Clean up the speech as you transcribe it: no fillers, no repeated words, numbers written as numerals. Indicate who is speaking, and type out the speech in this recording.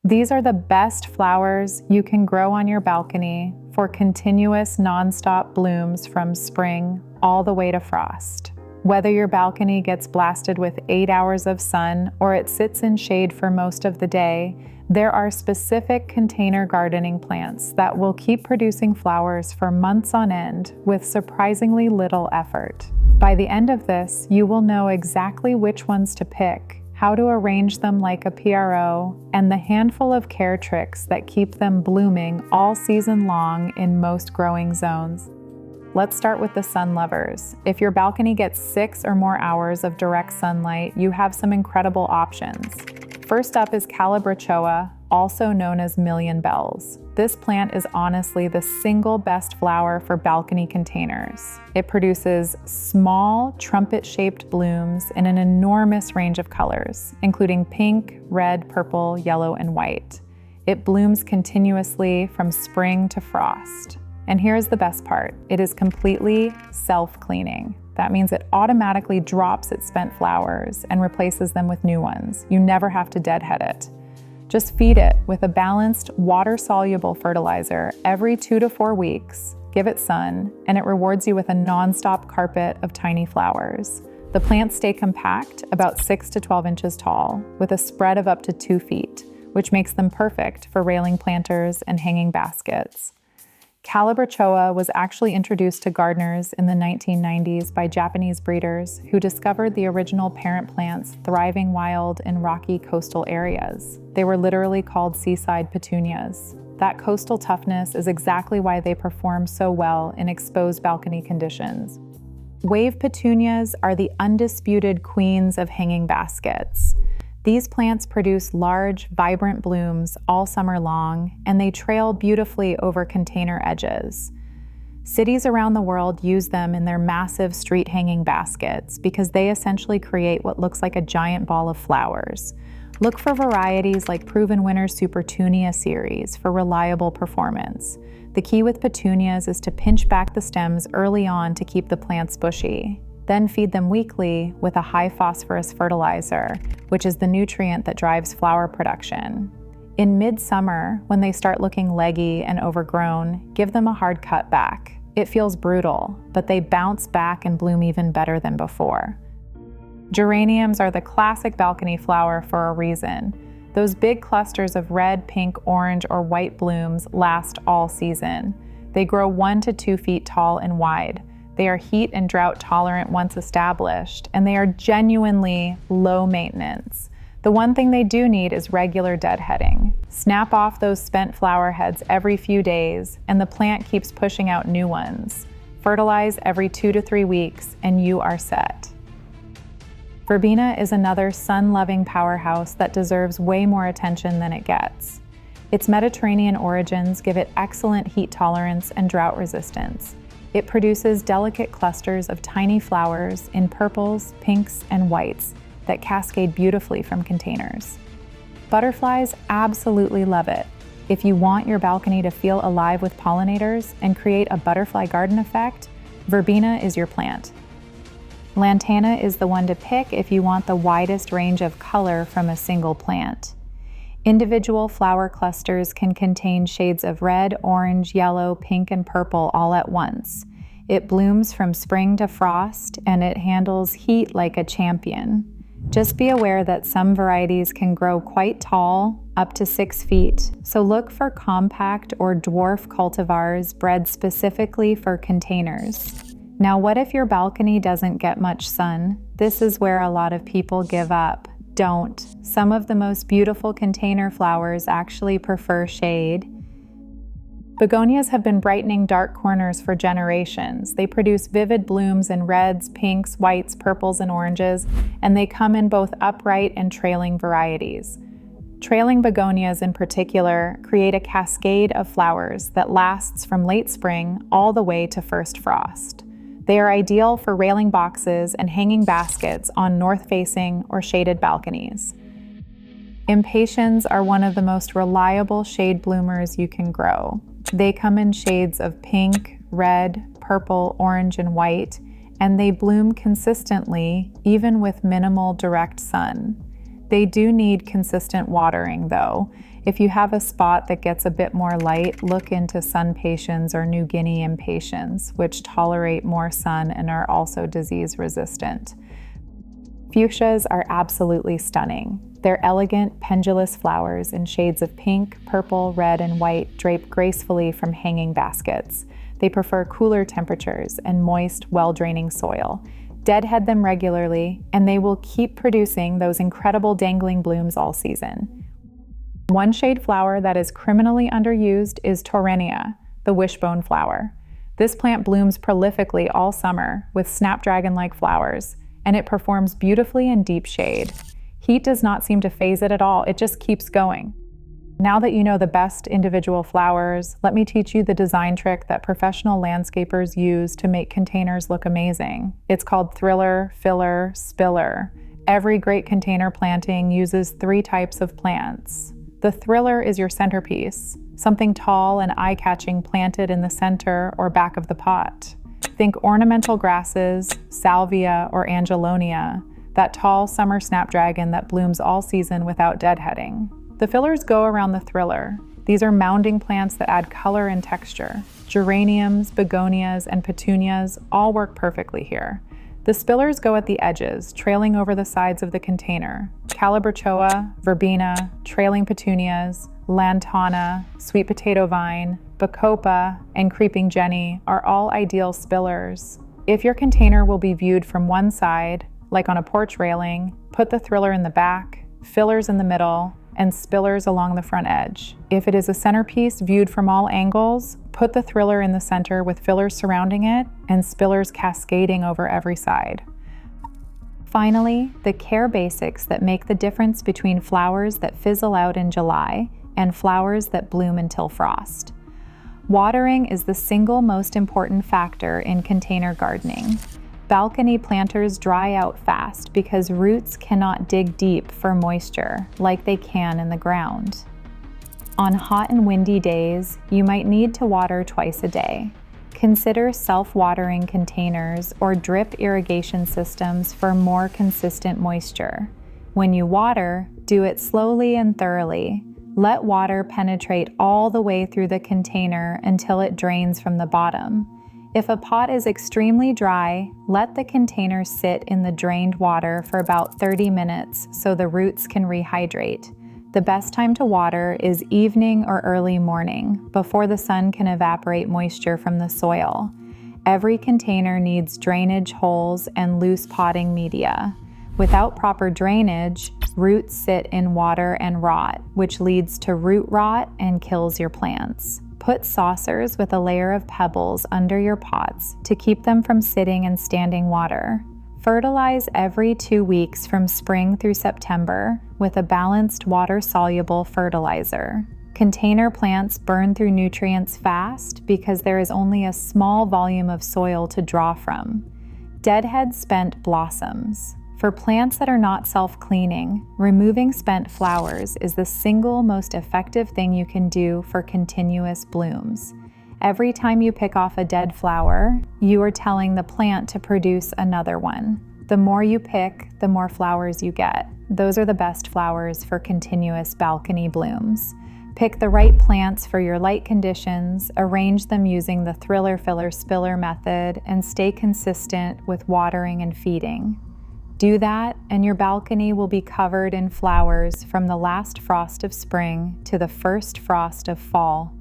Speaker 1: These are the best flowers you can grow on your balcony for continuous nonstop blooms from spring all the way to frost. Whether your balcony gets blasted with 8 hours of sun or it sits in shade for most of the day, there are specific container gardening plants that will keep producing flowers for months on end with surprisingly little effort. By the end of this, you will know exactly which ones to pick, how to arrange them like a PRO, and the handful of care tricks that keep them blooming all season long in most growing zones. Let's start with the sun lovers. If your balcony gets 6 or more hours of direct sunlight, you have some incredible options. First up is calibrachoa, also known as million bells. This plant is honestly the single best flower for balcony containers. It produces small, trumpet-shaped blooms in an enormous range of colors, including pink, red, purple, yellow, and white. It blooms continuously from spring to frost. And here's the best part. It is completely self-cleaning. That means it automatically drops its spent flowers and replaces them with new ones. You never have to deadhead it. Just feed it with a balanced, water-soluble fertilizer every 2 to 4 weeks, give it sun, and it rewards you with a non-stop carpet of tiny flowers. The plants stay compact, about 6 to 12 inches tall, with a spread of up to 2 feet, which makes them perfect for railing planters and hanging baskets. Calibrachoa was actually introduced to gardeners in the 1990s by Japanese breeders who discovered the original parent plants thriving wild in rocky coastal areas. They were literally called seaside petunias. That coastal toughness is exactly why they perform so well in exposed balcony conditions. Wave petunias are the undisputed queens of hanging baskets. These plants produce large, vibrant blooms all summer long, and they trail beautifully over container edges. Cities around the world use them in their massive street hanging baskets because they essentially create what looks like a giant ball of flowers. Look for varieties like Proven Winner's Supertunia series for reliable performance. The key with petunias is to pinch back the stems early on to keep the plants bushy. Then feed them weekly with a high phosphorus fertilizer, which is the nutrient that drives flower production. In midsummer, when they start looking leggy and overgrown, give them a hard cut back. It feels brutal, but they bounce back and bloom even better than before. Geraniums are the classic balcony flower for a reason. Those big clusters of red, pink, orange, or white blooms last all season. They grow 1 to 2 feet tall and wide. They are heat and drought tolerant once established, and they are genuinely low maintenance. The one thing they do need is regular deadheading. Snap off those spent flower heads every few days, and the plant keeps pushing out new ones. Fertilize every 2 to 3 weeks, and you are set. Verbena is another sun-loving powerhouse that deserves way more attention than it gets. Its Mediterranean origins give it excellent heat tolerance and drought resistance. It produces delicate clusters of tiny flowers in purples, pinks, and whites that cascade beautifully from containers. Butterflies absolutely love it. If you want your balcony to feel alive with pollinators and create a butterfly garden effect, verbena is your plant. Lantana is the one to pick if you want the widest range of color from a single plant. Individual flower clusters can contain shades of red, orange, yellow, pink, and purple all at once. It blooms from spring to frost, and it handles heat like a champion. Just be aware that some varieties can grow quite tall, up to 6 feet, so look for compact or dwarf cultivars bred specifically for containers. Now, what if your balcony doesn't get much sun? This is where a lot of people give up. Don't. Some of the most beautiful container flowers actually prefer shade. Begonias have been brightening dark corners for generations. They produce vivid blooms in reds, pinks, whites, purples, and oranges, and they come in both upright and trailing varieties. Trailing begonias in particular create a cascade of flowers that lasts from late spring all the way to first frost. They are ideal for railing boxes and hanging baskets on north-facing or shaded balconies. Impatiens are one of the most reliable shade bloomers you can grow. They come in shades of pink, red, purple, orange, and white, and they bloom consistently even with minimal direct sun. They do need consistent watering though. If you have a spot that gets a bit more light, look into sun patiens or New Guinea impatiens, which tolerate more sun and are also disease resistant. Fuchsias are absolutely stunning. Their elegant, pendulous flowers in shades of pink, purple, red, and white drape gracefully from hanging baskets. They prefer cooler temperatures and moist, well-draining soil. Deadhead them regularly, and they will keep producing those incredible dangling blooms all season. One shade flower that is criminally underused is Torrenia, the wishbone flower. This plant blooms prolifically all summer with snapdragon-like flowers, and it performs beautifully in deep shade. Heat does not seem to phase it at all, it just keeps going. Now that you know the best individual flowers, let me teach you the design trick that professional landscapers use to make containers look amazing. It's called thriller, filler, spiller. Every great container planting uses 3 types of plants. The thriller is your centerpiece, something tall and eye-catching planted in the center or back of the pot. Think ornamental grasses, salvia, or angelonia, that tall summer snapdragon that blooms all season without deadheading. The fillers go around the thriller. These are mounding plants that add color and texture. Geraniums, begonias, and petunias all work perfectly here. The spillers go at the edges, trailing over the sides of the container. Calibrachoa, verbena, trailing petunias, lantana, sweet potato vine, bacopa, and creeping jenny are all ideal spillers. If your container will be viewed from one side, like on a porch railing, put the thriller in the back, fillers in the middle, and spillers along the front edge. If it is a centerpiece viewed from all angles, put the thriller in the center with fillers surrounding it and spillers cascading over every side. Finally, the care basics that make the difference between flowers that fizzle out in July and flowers that bloom until frost. Watering is the single most important factor in container gardening. Balcony planters dry out fast because roots cannot dig deep for moisture like they can in the ground. On hot and windy days, you might need to water twice a day. Consider self-watering containers or drip irrigation systems for more consistent moisture. When you water, do it slowly and thoroughly. Let water penetrate all the way through the container until it drains from the bottom. If a pot is extremely dry, let the container sit in the drained water for about 30 minutes so the roots can rehydrate. The best time to water is evening or early morning, before the sun can evaporate moisture from the soil. Every container needs drainage holes and loose potting media. Without proper drainage, roots sit in water and rot, which leads to root rot and kills your plants. Put saucers with a layer of pebbles under your pots to keep them from sitting in standing water. Fertilize every 2 weeks from spring through September with a balanced water-soluble fertilizer. Container plants burn through nutrients fast because there is only a small volume of soil to draw from. Deadhead spent blossoms. For plants that are not self-cleaning, removing spent flowers is the single most effective thing you can do for continuous blooms. Every time you pick off a dead flower, you are telling the plant to produce another one. The more you pick, the more flowers you get. Those are the best flowers for continuous balcony blooms. Pick the right plants for your light conditions, arrange them using the thriller, filler, spiller method, and stay consistent with watering and feeding. Do that, and your balcony will be covered in flowers from the last frost of spring to the first frost of fall.